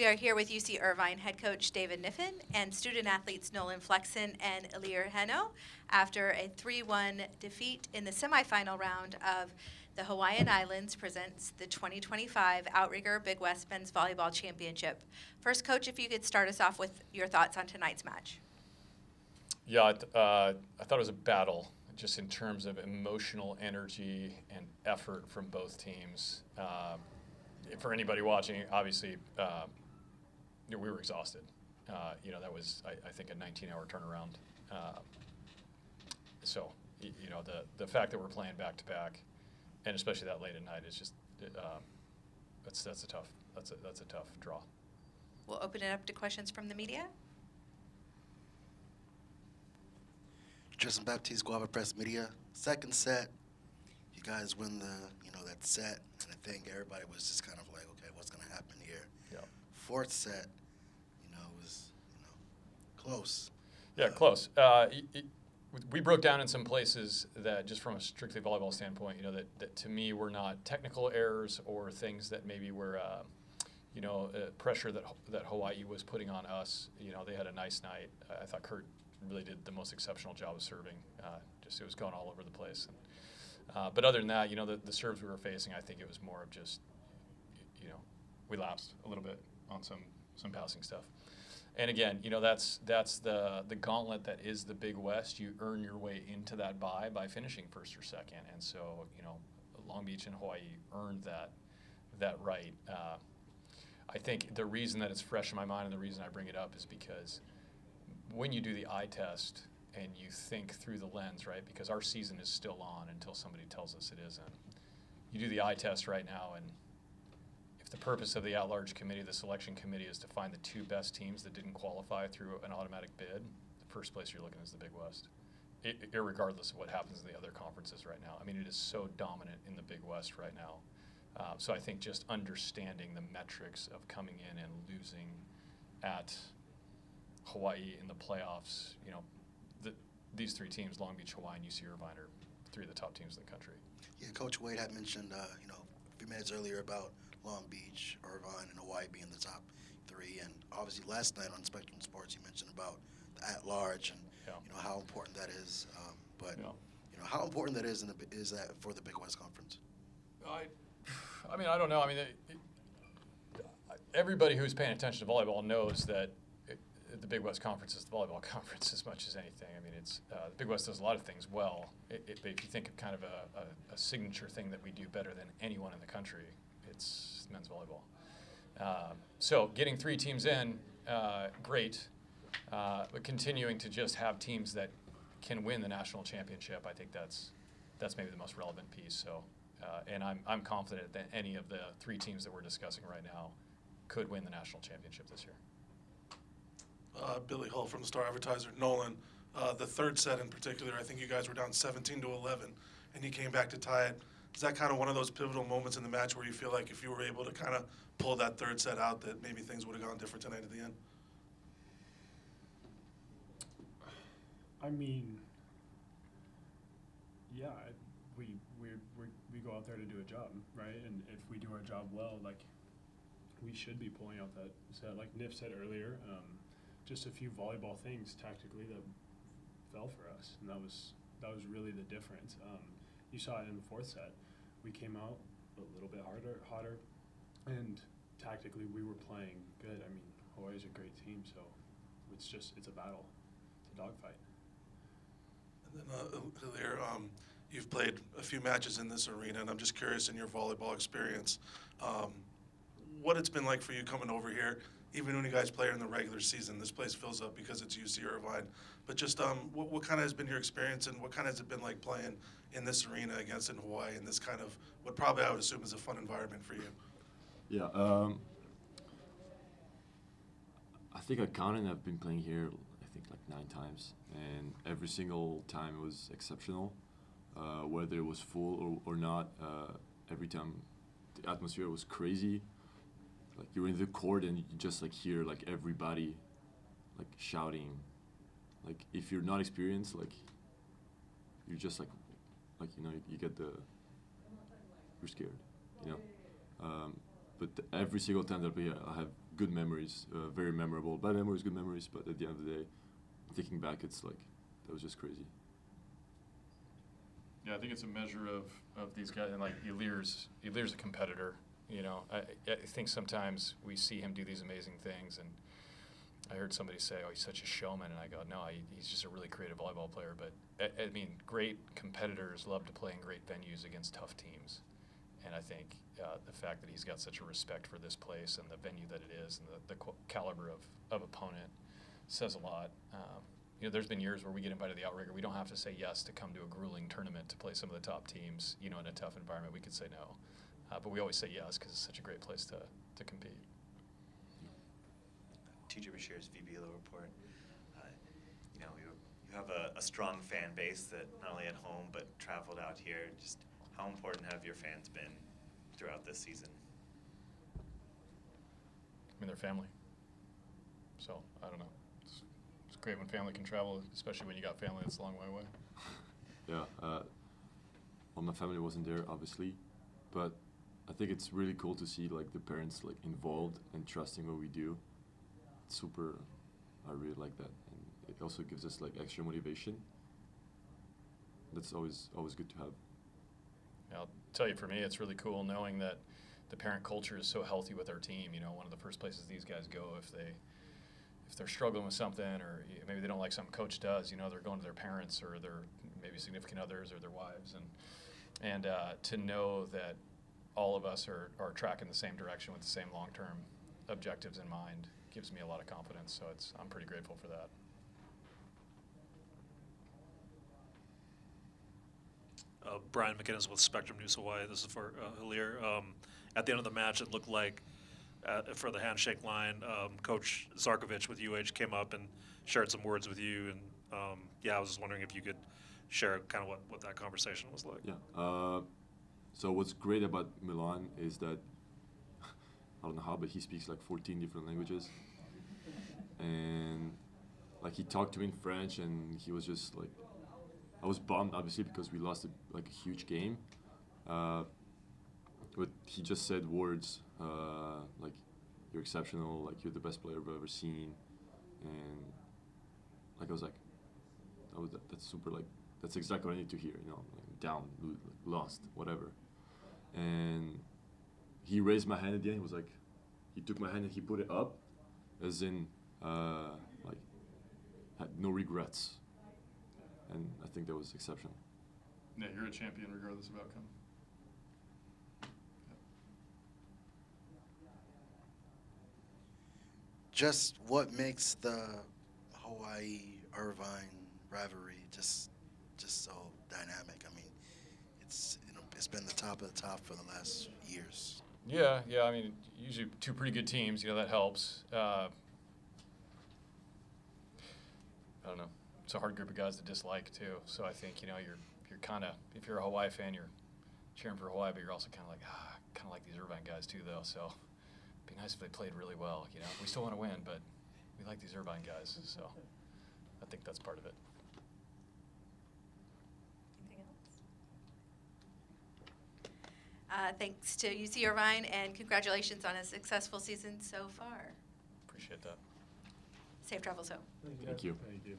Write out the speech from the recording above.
We are here with UC Irvine head coach David Kniffin and student athletes Nolan, Flexen, and Hilir Henno after a 3-1 defeat in the semifinal round of the Hawaiian Islands presents the 2025 Outrigger Big West Men's Volleyball Championship. First, Coach, if you could start us off with your thoughts on tonight's match. Yeah, I thought it was a battle, just in terms of emotional energy and effort from both teams. For anybody watching, obviously, we were exhausted. That was, I think, a 19-hour turnaround. So, the fact that we're playing back-to-back, and especially that late at night, is just that's a tough draw. We'll open it up to questions from the media. Tristan Baptiste, Guava Press Media. Second set, you guys win that set, and I think everybody was just kind of like, okay, what's going to happen here? Yeah. Fourth set, was close. Yeah, close. We broke down in some places that, just from a strictly volleyball standpoint, that to me were not technical errors or things that maybe were, pressure that Hawaii was putting on us. They had a nice night. I thought Kurt really did the most exceptional job of serving. It was going all over the place. But other than that, the serves we were facing, I think it was more of just, we lapsed a little bit on some passing stuff. And again, that's the gauntlet that is the Big West. You earn your way into that by finishing first or second. And so, Long Beach and Hawaii earned that right. I think the reason that it's fresh in my mind and the reason I bring it up is because when you do the eye test and you think through the lens, right, because our season is still on until somebody tells us it isn't. You do the eye test right now, and if the purpose of the at-large committee, the selection committee, is to find the two best teams that didn't qualify through an automatic bid, the first place you're looking is the Big West, irregardless of what happens in the other conferences right now. I mean, it is so dominant in the Big West right now. So I think just understanding the metrics of coming in and losing at Hawaii in the playoffs, these three teams, Long Beach, Hawaii, and UC Irvine, are three of the top teams in the country. Yeah, Coach Wade had mentioned, a few minutes earlier about Long Beach, Irvine, and Hawaii being the top three. And obviously last night on Spectrum Sports, you mentioned about the at-large and, how important that is. How important that is that for the Big West Conference? I don't know. Everybody who's paying attention to volleyball knows that the Big West Conference is the volleyball conference as much as anything. It's the Big West does a lot of things well. But if you think of kind of a signature thing that we do better than anyone in the country, it's men's volleyball. So getting three teams in, great. But continuing to just have teams that can win the national championship, I think that's maybe the most relevant piece. So, and I'm confident that any of the three teams that we're discussing right now could win the national championship this year. Billy Hull from the Star Advertiser. Nolan, the third set in particular, I think you guys were down 17-11, and you came back to tie it. Is that kind of one of those pivotal moments in the match where you feel like if you were able to kind of pull that third set out, that maybe things would have gone different tonight at the end? Yeah, we go out there to do a job, right? And if we do our job well, we should be pulling out that set. Like Niff said earlier, just a few volleyball things tactically that fell for us, and that was really the difference. You saw it in the fourth set. We came out a little bit hotter, and tactically we were playing good. Hawaii's a great team, so it's a battle, it's a dogfight. And then Hilir, you've played a few matches in this arena, and I'm just curious, in your volleyball experience, what it's been like for you coming over here. Even when you guys play in the regular season, this place fills up because it's UC Irvine. But just what kind of has been your experience, and what kind of has it been like playing in this arena against in Hawaii, in this kind of what probably I would assume is a fun environment for you? Yeah, I think I counted. I've been playing here, I think, 9 times, and every single time it was exceptional, whether it was full or not. Every time the atmosphere was crazy. You're in the court and you just hear everybody shouting. If you're not experienced, you're just you get you're scared, But every single time that I have good memories, very memorable. Bad memories, good memories, but at the end of the day, thinking back, it's like, that was just crazy. Yeah, I think it's a measure of these guys, and like Hilir's a competitor. You know, I think sometimes we see him do these amazing things, and I heard somebody say, "Oh, he's such a showman," and I go, "No, he's just a really creative volleyball player." But I mean, great competitors love to play in great venues against tough teams, and I think the fact that he's got such a respect for this place and the venue that it is, and the caliber of opponent says a lot. You know, there's been years where we get invited to the Outrigger. We don't have to say yes to come to a grueling tournament to play some of the top teams. You know, in a tough environment, we could say no, but we always say yes because it's such a great place to compete. TJ Bashir's VBLO report. You know, you have a strong fan base that not only at home but traveled out here. Just how important have your fans been throughout this season? I mean, they're family. So I don't know. It's great when family can travel, especially when you got family that's a long way away. Yeah, well, my family wasn't there, obviously, but I think it's really cool to see like the parents like involved and trusting what we do. It's super, I really like that, and it also gives us like extra motivation. That's always good to have. Yeah, I'll tell you, for me, it's really cool knowing that the parent culture is so healthy with our team. You know, one of the first places these guys go if they're struggling with something, or maybe they don't like something coach does, you know, they're going to their parents or their maybe significant others or their wives, and to know that all of us are tracking the same direction with the same long-term objectives in mind gives me a lot of confidence. So I'm pretty grateful for that. Brian McInnes with Spectrum News Hawaii. This is for Hilir. At the end of the match, it looked like for the handshake line, Coach Zarkovich with UH came up and shared some words with you. And yeah, I was just wondering if you could share kind of what that conversation was like. Yeah. So what's great about Milan is that, I don't know how, but he speaks like 14 different languages. And like he talked to me in French, and he was just like, I was bummed obviously because we lost like a huge game. But he just said words like, you're exceptional, like you're the best player I've ever seen. And like I was like, that's super, like, that's exactly what I need to hear, you know, like down, lost, whatever. And he raised my hand at the end. He was like, he took my hand and he put it up, as in, like, had no regrets. And I think that was exceptional. Yeah, you're a champion regardless of outcome. Just what makes the Hawaii-Irvine rivalry just so dynamic? I mean, it's been the top of the top for the last years. Yeah. I mean, usually two pretty good teams. You know, that helps. I don't know. It's a hard group of guys to dislike too. So I think, you know, you're kind of, if you're a Hawaii fan, you're cheering for Hawaii, but you're also kind of like these Irvine guys too, though. So it'd be nice if they played really well. You know, we still want to win, but we like these Irvine guys. So I think that's part of it. Anything else? Thanks to UC Irvine, and congratulations on a successful season so far. Appreciate that. Safe travels home. Thank you. Thank you.